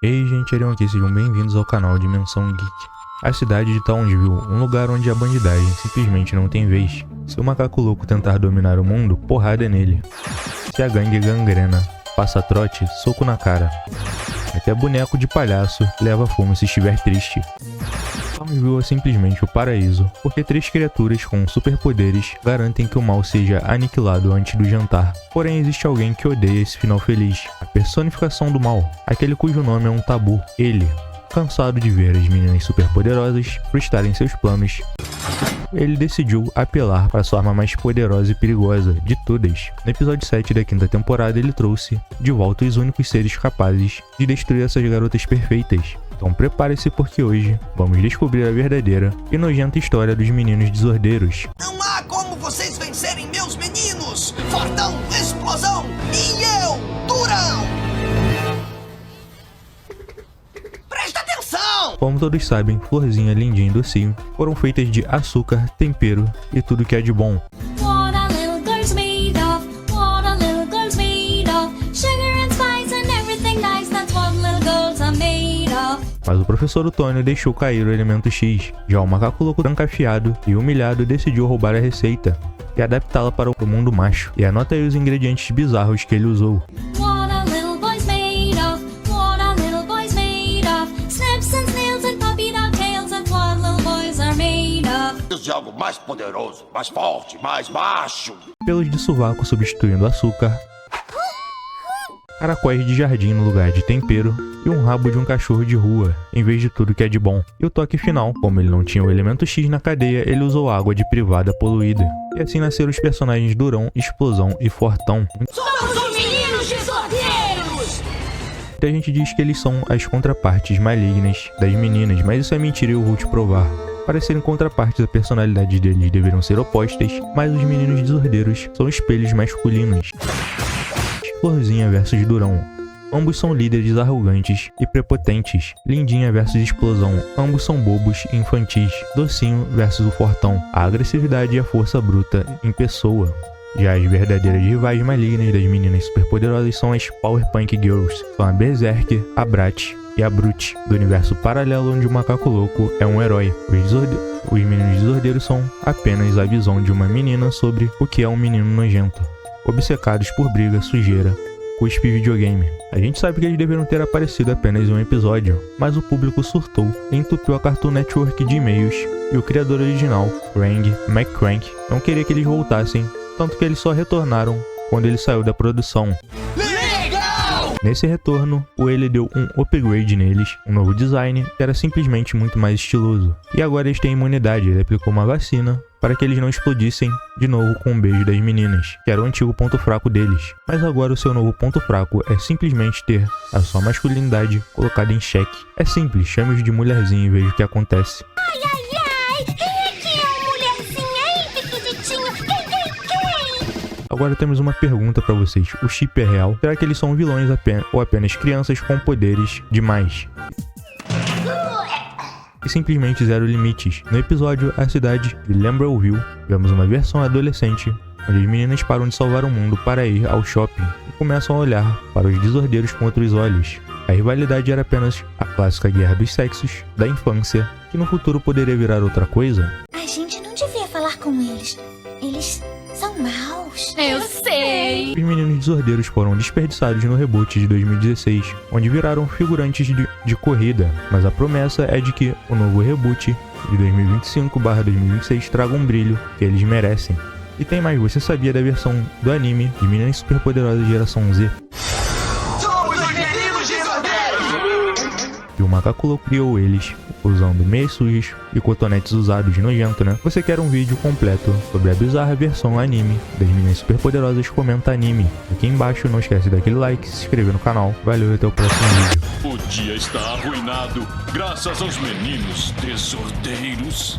E aí, gente, Arion aqui, sejam bem-vindos ao canal Dimensão Geek. A cidade de Townsville, um lugar onde a bandidagem simplesmente não tem vez. Se o macaco louco tentar dominar o mundo, porrada é nele. Se a gangue gangrena, passa trote, soco na cara. Até boneco de palhaço leva fumo se estiver triste. Townsville é simplesmente o paraíso, porque 3 criaturas com superpoderes garantem que o mal seja aniquilado antes do jantar. Porém, existe alguém que odeia esse final feliz, a personificação do mal, aquele cujo nome é um tabu, ele. Cansado de ver as meninas superpoderosas frustrarem seus planos, ele decidiu apelar para sua arma mais poderosa e perigosa de todas. No episódio 7 da 5ª temporada, ele trouxe de volta os únicos seres capazes de destruir essas garotas perfeitas. Então prepare-se, porque hoje vamos descobrir a verdadeira e nojenta história dos meninos desordeiros. Não há como vocês vencerem meus meninos! Fortão, explosão e eu, Durão! Presta atenção! Como todos sabem, Florzinha, Lindinha e Docinho foram feitas de açúcar, tempero e tudo que é de bom. What a little girl's made of, what a little girl's made of, sugar and spice and everything nice, that's what little girls are made of. Mas o professor Otônio deixou cair o elemento X. Já o macaco louco, trancafiado e humilhado, decidiu roubar a receita e adaptá-la para o mundo macho. E anota aí os ingredientes bizarros que ele usou. What a little boy's made of, what a little boy's made of, snips and snails and puppy dog tails, that's what little boys are made of. De algo mais poderoso, mais forte, mais macho! Pelos de sovaco substituindo açúcar, caracóis de jardim no lugar de tempero e um rabo de um cachorro de rua, em vez de tudo que é de bom. E o toque final, como ele não tinha o elemento X na cadeia, ele usou água de privada poluída. E assim nasceram os personagens Durão, Explosão e Fortão. Somos os meninos desordeiros! Muita gente diz que eles são as contrapartes malignas das meninas, mas isso é mentira e eu vou te provar. Para serem contrapartes, a personalidade deles deveriam ser opostas, mas os meninos desordeiros são espelhos masculinos. Florzinha versus Durão. Ambos são líderes arrogantes e prepotentes. Lindinha versus Explosão. Ambos são bobos e infantis. Docinho versus o Fortão. A agressividade e a força bruta em pessoa. Já as verdadeiras rivais malignas das meninas superpoderosas são as Powerpunk Girls. São a Berserker, a Bratz e a Brute, do universo paralelo onde o macaco louco é um herói. Os meninos desordeiros são apenas a visão de uma menina sobre o que é um menino nojento, obcecados por briga, sujeira, cuspe e videogame. A gente sabe que eles deveriam ter aparecido apenas em um episódio, mas o público surtou e entupiu a Cartoon Network de e-mails, e o criador original, Rang McCrank, não queria que eles voltassem, tanto que eles só retornaram quando ele saiu da produção. Nesse retorno, o ele deu um upgrade neles, um novo design, que era simplesmente muito mais estiloso. E agora eles têm imunidade, ele aplicou uma vacina para que eles não explodissem de novo com um beijo das meninas, que era o antigo ponto fraco deles. Mas agora o seu novo ponto fraco é simplesmente ter a sua masculinidade colocada em xeque. É simples, chame-os de mulherzinha e veja o que acontece. Ai, ai, ai, quem é a mulherzinha, hein, piquititinho? Quem? Agora temos uma pergunta pra vocês, o chip é real? Será que eles são vilões ou apenas crianças com poderes demais? E simplesmente zero limites. No episódio A Cidade de Lambrellville, vemos uma versão adolescente, onde as meninas param de salvar o mundo para ir ao shopping e começam a olhar para os desordeiros com outros olhos. A rivalidade era apenas a clássica guerra dos sexos da infância, que no futuro poderia virar outra coisa. A gente não devia falar com eles. Eles são maus. Eu sei! Os meninos desordeiros foram desperdiçados no reboot de 2016, onde viraram figurantes de corrida, mas a promessa é de que o novo reboot de 2025/2026 traga um brilho que eles merecem. E tem mais, você sabia da versão do anime de Meninas Superpoderosas Geração Z? Somos os meninos desordeiros! E o macaco louco criou eles usando meias sujas e cotonetes usados nojento, né? Você quer um vídeo completo sobre a bizarra versão anime das Meninas Superpoderosas? Comenta anime aqui embaixo, não esquece daquele like, se inscrever no canal. Valeu e até o próximo vídeo. O dia está arruinado graças aos meninos desordeiros.